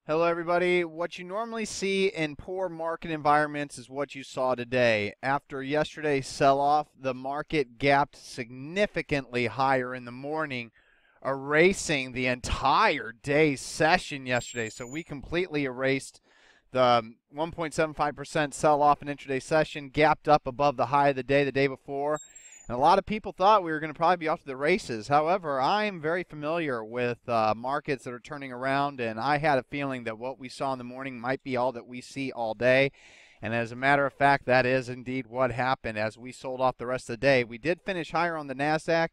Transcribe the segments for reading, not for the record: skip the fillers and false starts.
Hello, everybody. What you normally see in poor market environments is what you saw today. After yesterday's sell-off, the market gapped significantly higher in the morning, erasing the entire day's session yesterday. So we completely erased the 1.75% sell-off in intraday session, gapped up above the high of the day before, and a lot of people thought we were going to probably be off to the races. However, I am very familiar with markets that are turning around, and I had a feeling that what we saw in the morning might be all that we see all day. And as a matter of fact, that is indeed what happened as we sold off the rest of the day. We did finish higher on the NASDAQ,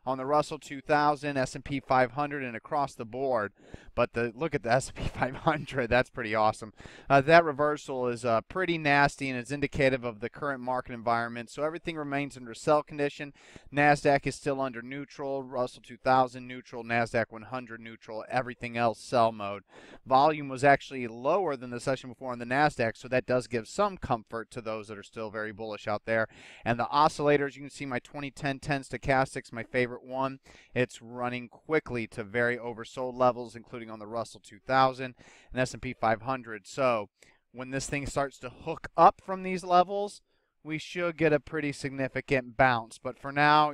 on the Russell 2000, S&P 500, and across the board. But look at the S&P 500. That's pretty awesome. That reversal is pretty nasty and is indicative of the current market environment. So everything remains under sell condition. NASDAQ is still under neutral. Russell 2000 neutral. NASDAQ 100 neutral. Everything else sell mode. Volume was actually lower than the session before on the NASDAQ, so that does give some comfort to those that are still very bullish out there. And the oscillators, you can see my 2010 stochastics, my favorite one. It's running quickly to very oversold levels, including on the Russell 2000 and S&P 500. So when this thing starts to hook up from these levels, we should get a pretty significant bounce. But for now,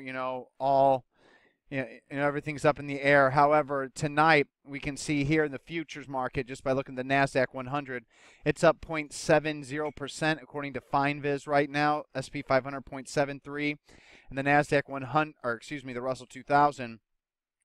everything's up in the air. However, tonight we can see here in the futures market, just by looking at the NASDAQ 100, it's up 0.70% according to FineViz right now. S&P 500 0.73, and the NASDAQ 100, the Russell 2000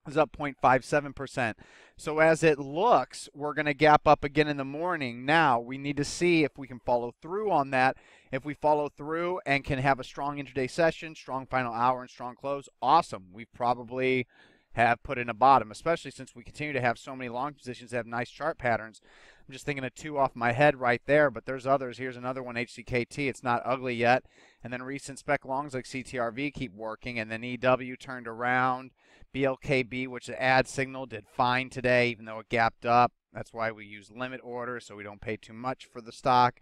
is up 0.57%. So as it looks, we're going to gap up again in the morning. Now we need to see if we can follow through on that. If we follow through and can have a strong intraday session, strong final hour, and strong close, awesome. We probably have put in a bottom, especially since we continue to have so many long positions that have nice chart patterns. I'm just thinking of two off my head right there, but there's others. Here's another one, HCKT. It's not ugly yet. And then recent spec longs like CTRV keep working, and then EW turned around. BLKB, which the ad signal, did fine today, even though it gapped up. That's why we use limit orders, so we don't pay too much for the stock.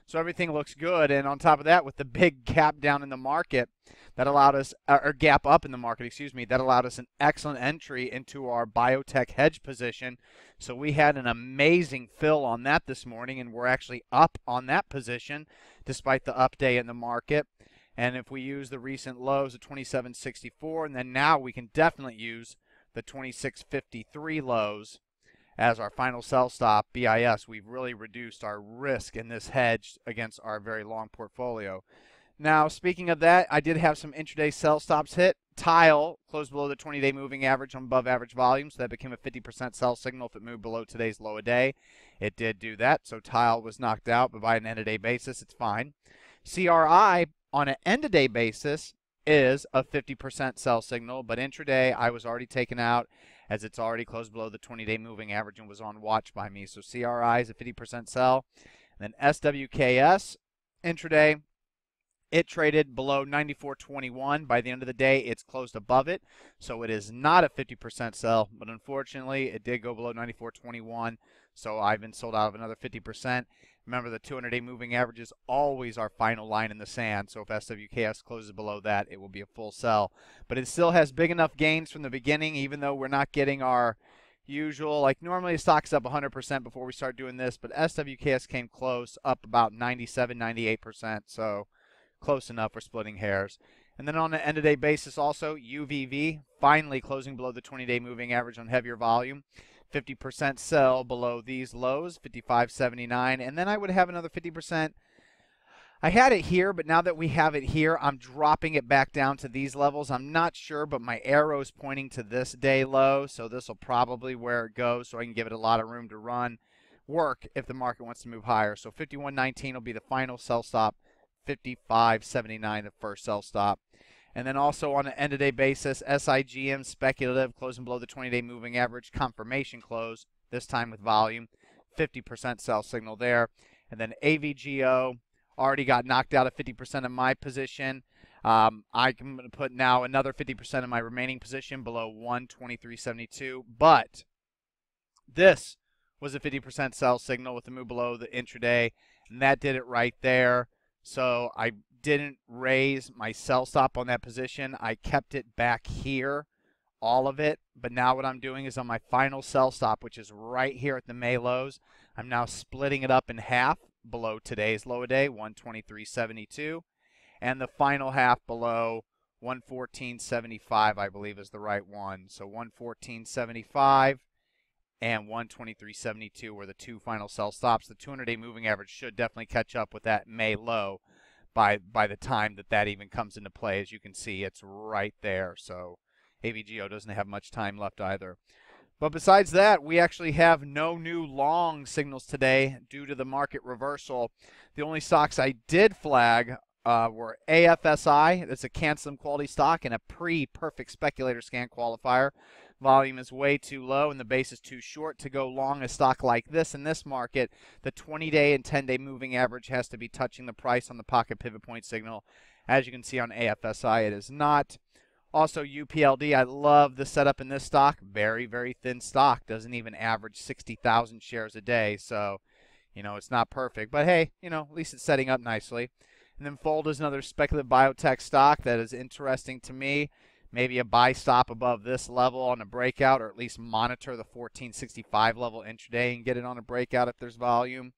So everything looks good. And on top of that, with the big gap down in the market, that allowed us, or gap up in the market, that allowed us an excellent entry into our biotech hedge position. So we had an amazing fill on that this morning, and we're actually up on that position despite the up day in the market. And if we use the recent lows of 27.64, and then now we can definitely use the 26.53 lows as our final sell stop, BIS, we've really reduced our risk in this hedge against our very long portfolio. Now, speaking of that, I did have some intraday sell stops hit. Tile closed below the 20-day moving average on above average volume, so that became a 50% sell signal if it moved below today's low a day. It did do that, so Tile was knocked out, but by an end-of-day basis, it's fine. CRI on an end-of-day basis is a 50% sell signal, but intraday I was already taken out as it's already closed below the 20-day moving average and was on watch by me. So CRI is a 50% sell. And then SWKS intraday, it traded below 94.21. By the end of the day, it's closed above it. So it is not a 50% sell, but unfortunately, it did go below 94.21. So I've been sold out of another 50%. Remember, the 200-day moving average is always our final line in the sand. So if SWKS closes below that, it will be a full sell. But it still has big enough gains from the beginning, even though we're not getting our usual, like normally the stock's up 100% before we start doing this, but SWKS came close, up about 97, 98%. So close enough for splitting hairs. And then on an end-of-day basis also, UVV finally closing below the 20-day moving average on heavier volume. 50% sell below these lows, 55.79. And then I would have another 50%. I had it here, but now that we have it here, I'm dropping it back down to these levels. I'm not sure, but my arrow's pointing to this day low, so this will probably where it goes, so I can give it a lot of room to work if the market wants to move higher. So 51.19 will be the final sell stop. 55.79 the first sell stop. And then also on an end-of-day basis, SIGM speculative closing below the 20-day moving average, confirmation close, this time with volume, 50% sell signal there. And then AVGO already got knocked out of 50% of my position. I'm going to put now another 50% of my remaining position below 123.72. But this was a 50% sell signal with the move below the intraday, and that did it right there. So I didn't raise my sell stop on that position. I kept it back here all of it, but now what I'm doing is on my final sell stop, which is right here at the May lows, I'm now splitting it up in half below today's low of day, 123.72, and the final half below 114.75, I believe is the right one. So 114.75 and 123.72 were the two final sell stops. The 200-day moving average should definitely catch up with that May low by the time that even comes into play. As you can see, it's right there. So AVGO doesn't have much time left either. But besides that, we actually have no new long signals today due to the market reversal. The only stocks I did flag were AFSI, that's a Cancelim quality stock, and a pre-perfect speculator scan qualifier. Volume is way too low and the base is too short to go long a stock like this. In this market, the 20-day and 10-day moving average has to be touching the price on the pocket pivot point signal. As you can see on AFSI, it is not. Also, UPLD, I love the setup in this stock. Very, very thin stock. Doesn't even average 60,000 shares a day. So, it's not perfect. But hey, at least it's setting up nicely. And then Fold is another speculative biotech stock that is interesting to me. Maybe a buy stop above this level on a breakout, or at least monitor the 1465 level intraday and get it on a breakout if there's volume.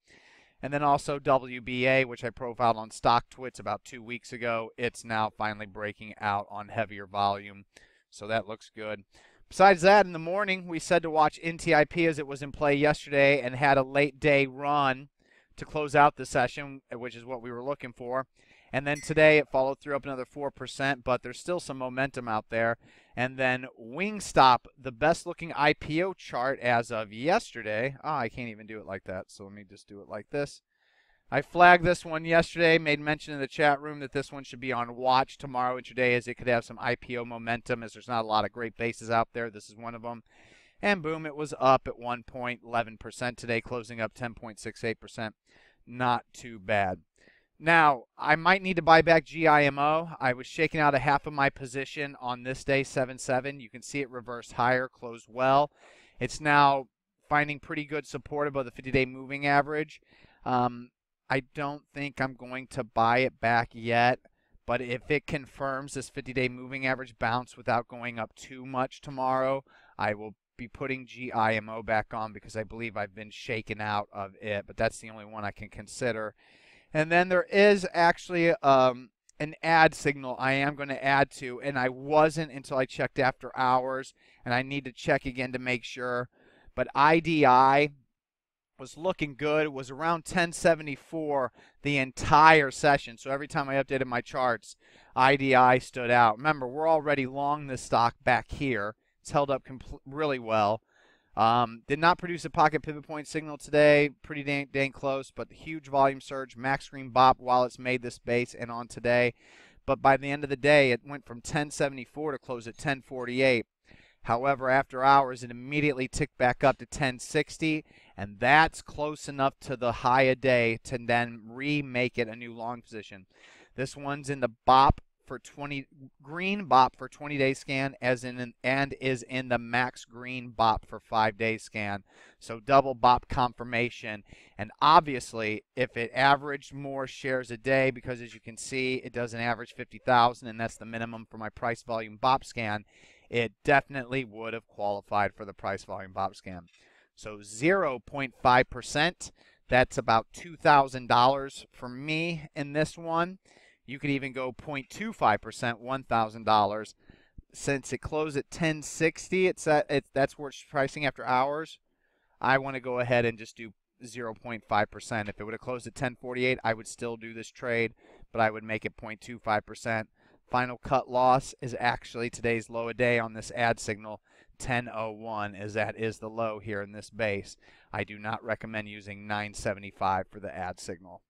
And then also WBA, which I profiled on StockTwits about 2 weeks ago. It's now finally breaking out on heavier volume. So that looks good. Besides that, in the morning, we said to watch NTIP as it was in play yesterday and had a late day run to close out the session, which is what we were looking for. And then today it followed through up another 4%, but there's still some momentum out there. And then Wingstop, the best looking IPO chart as of yesterday. I can't even do it like that, so let me just do it like this. I flagged this one yesterday, made mention in the chat room that this one should be on watch tomorrow intraday as it could have some IPO momentum as there's not a lot of great bases out there. This is one of them. And boom, it was up at 1.11% today, closing up 10.68%. Not too bad. Now, I might need to buy back GIMO. I was shaking out a half of my position on this day, 7-7. You can see it reversed higher, closed well. It's now finding pretty good support above the 50-day moving average. I don't think I'm going to buy it back yet, but if it confirms this 50-day moving average bounce without going up too much tomorrow, I will be putting GIMO back on because I believe I've been shaken out of it, but that's the only one I can consider. And then there is actually an ad signal I am going to add to, and I wasn't until I checked after hours, and I need to check again to make sure. But IDI was looking good. It was around 1074 the entire session. So every time I updated my charts, IDI stood out. Remember, we're already long this stock back here. It's held up really well. Did not produce a pocket pivot point signal today. Pretty dang close, but huge volume surge. Max Green bop while it's made this base and on today. But by the end of the day, it went from 1074 to close at 1048. However, after hours, it immediately ticked back up to 1060, and that's close enough to the high a day to then remake it a new long position. This one's in the bop for 20 green bop for 20-day scan and is in the max green bop for 5-day scan. So double bop confirmation. And obviously, if it averaged more shares a day, because as you can see, it doesn't average 50,000, and that's the minimum for my price volume bop scan, it definitely would have qualified for the price volume bop scan. So 0.5%, that's about $2,000 for me in this one. You could even go 0.25%, $1,000. Since it closed at 1060, that's where it's pricing after hours. I want to go ahead and just do 0.5%. If it would have closed at 1048, I would still do this trade, but I would make it 0.25%. Final cut loss is actually today's low a day on this ad signal, 1001, as that is the low here in this base. I do not recommend using 975 for the ad signal.